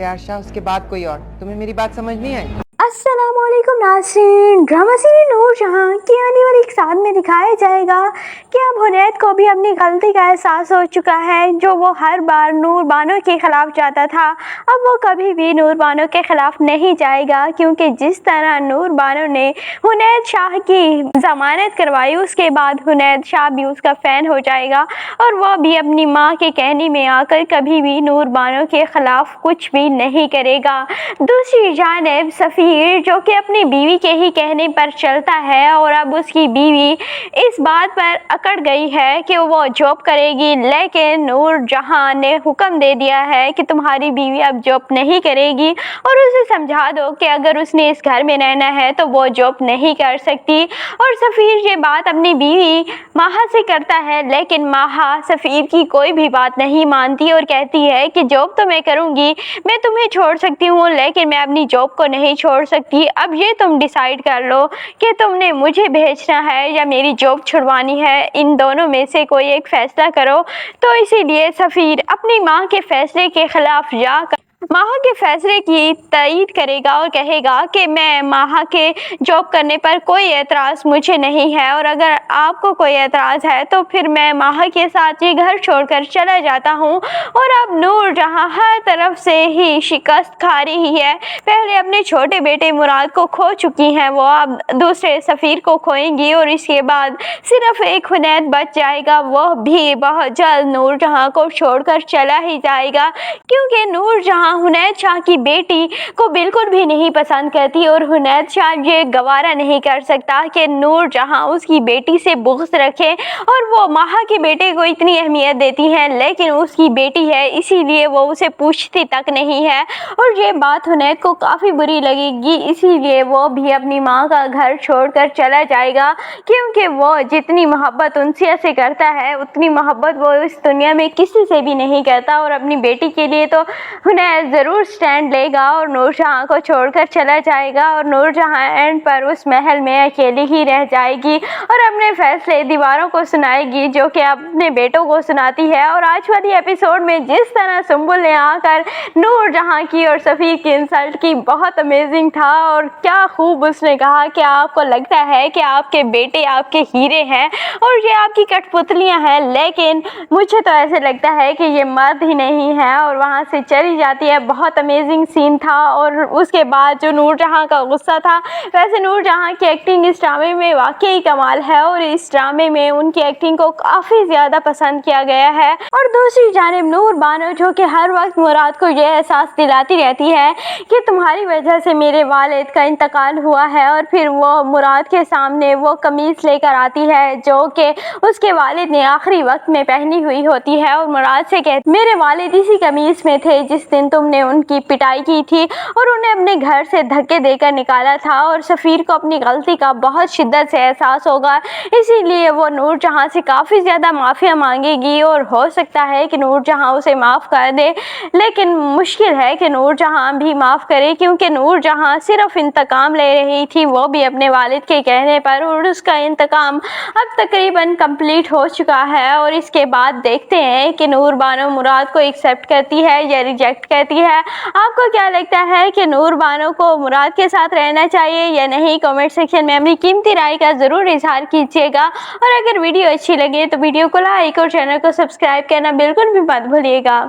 यार शाह उसके बाद कोई और। तुम्हें मेरी बात समझ नहीं आई? अस्सलामुअलैकुम नाज़रीन, ड्रामा सीरीज नूरजहां की आने वाली एक साथ में दिखाया जाएगा कि अब हुनैद को भी अपनी गलती का एहसास हो चुका है। जो वो हर बार नूर बानो के ख़िलाफ़ जाता था, अब वो कभी भी नूर बानो के ख़िलाफ़ नहीं जाएगा, क्योंकि जिस तरह नूर बानो ने हुनैद शाह की ज़मानत करवाई, उसके बाद हुनैद शाह भी उसका फ़ैन हो जाएगा और वह भी अपनी माँ के कहने में आकर कभी भी नूर बानो के ख़िलाफ़ कुछ भी नहीं करेगा। दूसरी जानिब सफ़ीर, जो कि अपनी बीवी के ही कहने पर चलता है और अब उसकी बीवी इस बात पर अकड़ गई है कि वो जॉब करेगी, लेकिन नूरजहां ने हुक्म दे दिया है कि तुम्हारी बीवी अब जॉब नहीं करेगी और उसे समझा दो कि अगर उसने इस घर में रहना है तो वो जॉब नहीं कर सकती। और सफ़ीर ये बात अपनी बीवी माहा से करता है, लेकिन माहा सफ़ीर की कोई भी बात नहीं मानती और कहती है कि जॉब तो मैं करूँगी, मैं तुम्हें छोड़ सकती हूँ लेकिन मैं अपनी जॉब को नहीं छोड़ सकती। अब ये तुम डिसाइड कर लो कि तुमने मुझे भेजना है या मेरी जॉब छुड़वानी है, इन दोनों में से कोई एक फ़ैसला करो। तो इसीलिए सफ़ीर अपनी माँ के फ़ैसले के ख़िलाफ़ जाकर माहा के फैसले की तईद करेगा और कहेगा कि मैं माहा के जॉब करने पर कोई एतराज़ मुझे नहीं है, और अगर आपको कोई एतराज़ है तो फिर मैं माहा के साथ ये घर छोड़कर चला जाता हूँ। और अब नूरजहां हर तरफ से ही शिकस्त खा रही है। पहले अपने छोटे बेटे मुराद को खो चुकी हैं, वो अब दूसरे सफ़ीर को खोएंगी और इसके बाद सिर्फ एक हुनैद बच जाएगा, वह भी बहुत जल्द नूरजहां को छोड़कर चला ही जाएगा, क्योंकि नूरजहां हुनैद शाह की बेटी को बिल्कुल भी नहीं पसंद करती और हुनैद शाह ये गवारा नहीं कर सकता कि नूरजहां उसकी बेटी से बुग़्ज़ रखे। और वो माहा के बेटे को इतनी अहमियत देती है, लेकिन उसकी बेटी है इसीलिए वो उसे पूछती तक नहीं है। और ये बात हुनैद को काफ़ी बुरी लगेगी, इसीलिए वो भी अपनी माँ का घर छोड़कर चला जाएगा, क्योंकि वो जितनी मोहब्बत उनसे से करता है उतनी मोहब्बत वो इस दुनिया में किसी से भी नहीं करता। और अपनी बेटी के लिए तो हुनैद ज़रूर स्टैंड लेगा और नूरजहां को छोड़कर चला जाएगा, और नूरजहां एंड पर उस महल में अकेली ही रह जाएगी और अपने फैसले दीवारों को सुनाएगी, जो कि अपने बेटों को सुनाती है। और आज वाली एपिसोड में जिस तरह सुंबुल ने आकर नूरजहां की और सफ़ीर की इंसल्ट की, बहुत अमेजिंग था। और क्या खूब उसने कहा कि आपको लगता है कि आपके बेटे आपके हीरे हैं और ये आपकी कठपुतलियां हैं, लेकिन मुझे तो ऐसे लगता है कि ये मर्द ही नहीं है। और वहाँ से चली जाती है। बहुत अमेजिंग सीन था। और उसके बाद जो नूरजहां का गुस्सा था, वैसे नूरजहां की एक्टिंग इस ड्रामे में वाकई कमाल है और इस ड्रामे में उनकी एक्टिंग को काफ़ी ज़्यादा पसंद किया गया है। और दूसरी जानिब नूर बानो, जो कि हर वक्त मुराद को यह एहसास दिलाती रहती है कि तुम्हारी वजह से मेरे वालिद का इंतकाल हुआ है, और फिर वो मुराद के सामने वो कमीज़ लेकर आती है जो कि उसके वालिद ने आखिरी वक्त में पहनी हुई होती है, और मुराद से कहती मेरे वालिद इसी कमीज़ में थे जिस दिन तुमने उनकी पिटाई की थी और उन्हें अपने घर से धक्के देकर निकाला था। और सफ़ीर को अपनी गलती का बहुत शिद्दत से एहसास होगा, इसीलिए वो नूरजहां से काफ़ी ज़्यादा माफ़िया मांगेगी और हो सकता है कि नूरजहां उसे माफ़ कर दे, लेकिन मुश्किल है कि नूरजहां भी माफ़ करे, क्योंकि नूरजहां सिर्फ इंतकाम ले रही थी, वो भी अपने वालिद के कहने पर, और उसका इंतकाम अब तकरीबन कंप्लीट हो चुका है। और इसके बाद देखते हैं कि नूर बानो मुराद को एक्सेप्ट करती है या रिजेक्ट करती है। आपको क्या लगता है कि नूर बानो को मुराद के साथ रहना चाहिए या नहीं? कमेंट सेक्शन में अपनी कीमती राय का ज़रूर इजहार कीजिएगा। और अगर वीडियो अच्छी लगे तो वीडियो को लाइक और चैनल को सब्सक्राइब करना बिल्कुल भी मत भूलिएगा।